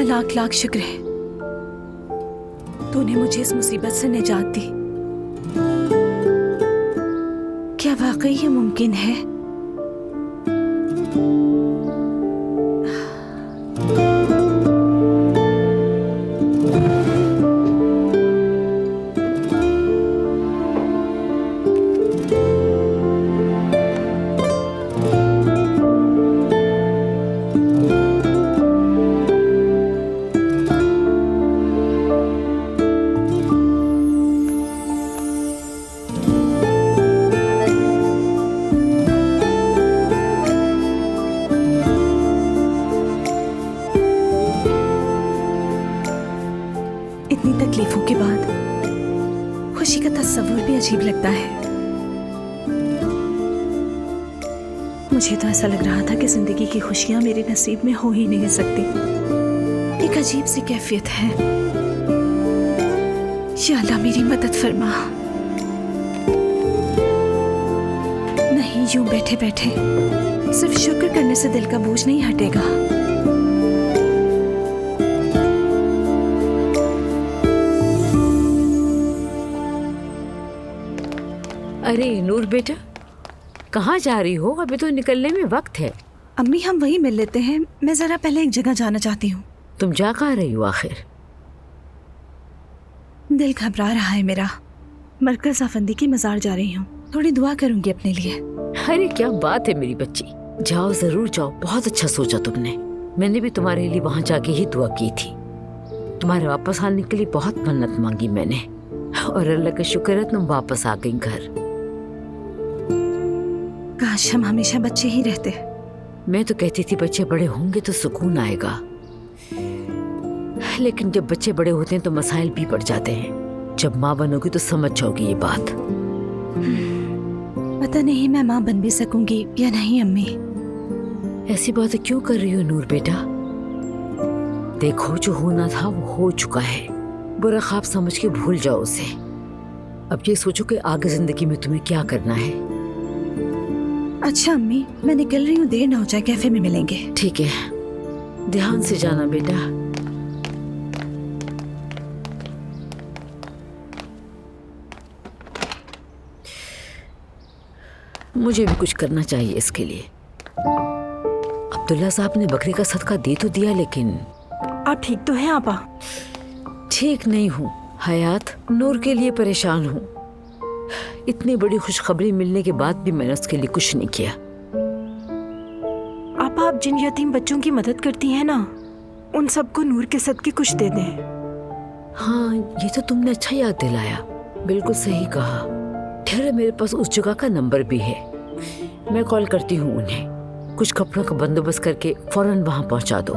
लाख लाख शुक्र है, तूने मुझे इस मुसीबत से निजात दी। क्या वाकई ये मुमकिन है? इतनी तकलीफों के बाद खुशी का तस्वुर भी अजीब लगता है। मुझे तो ऐसा लग रहा था कि जिंदगी की खुशियां मेरे नसीब में हो ही नहीं सकती। एक अजीब सी कैफियत है। या अल्लाह मेरी मदद फरमा। नहीं, यूं बैठे बैठे सिर्फ शुक्र करने से दिल का बोझ नहीं हटेगा। अरे नूर बेटा, कहाँ जा रही हो? अभी तो निकलने में वक्त है। अम्मी, हम वहीं मिल लेते हैं। मैं जरा पहले एक जगह जाना चाहती हूँ। तुम जा कहाँ रही हो आखिर? दिल घबरा रहा है मेरा। मरकज आफंदी की मजार जा रही हूँ। थोड़ी दुआ करूंगी अपने लिए। अरे क्या बात है मेरी बच्ची, जाओ जरूर जाओ। बहुत अच्छा सोचा तुमने। मैंने भी तुम्हारे लिए वहाँ जाके ही दुआ की थी। तुम्हारे वापस आने के लिए बहुत मन्नत मांगी मैंने, और अल्लाह का शुक्र है तुम वापस आ गई घर। काश हम हमेशा बच्चे ही रहते। मैं तो कहती थी बच्चे बड़े होंगे तो सुकून आएगा, लेकिन जब बच्चे बड़े होते हैं तो मसाइल भी बढ़ जाते हैं। जब माँ बनोगी तो समझ जाओगी ये बात। पता नहीं मैं माँ बन भी सकूंगी या नहीं अम्मी। ऐसी बातें क्यों कर रही हो नूर बेटा? देखो, जो होना था वो हो चुका है। बुरा ख्वाब समझ के भूल जाओ उसे। अब ये सोचो कि आगे जिंदगी में तुम्हें क्या करना है। अच्छा अम्मी, मैं निकल रही हूँ, देर ना हो जाए। कैफे में मिलेंगे। ठीक है, ध्यान से जाना बेटा। मुझे भी कुछ करना चाहिए इसके लिए। अब्दुल्ला साहब ने बकरी का सदका दे तो दिया, लेकिन आप ठीक तो हैं आपा? ठीक नहीं हूँ हयात, नूर के लिए परेशान हूँ। इतनी बड़ी खुशखबरी मिलने के बाद भी मैंने उसके लिए कुछ नहीं किया। आप जिन यतीम बच्चों की मदद करती हैं ना, उन सबको नूर के सदके कुछ दे दें। हाँ, ये तो तुमने अच्छा याद दिलाया। बिल्कुल सही कहा। ठहरे, मेरे पास उस जगह का नंबर भी है। मैं कॉल करती हूँ उन्हें। कुछ कपड़ों का बंदोबस्त करके फौरन वहां पहुंचा दो।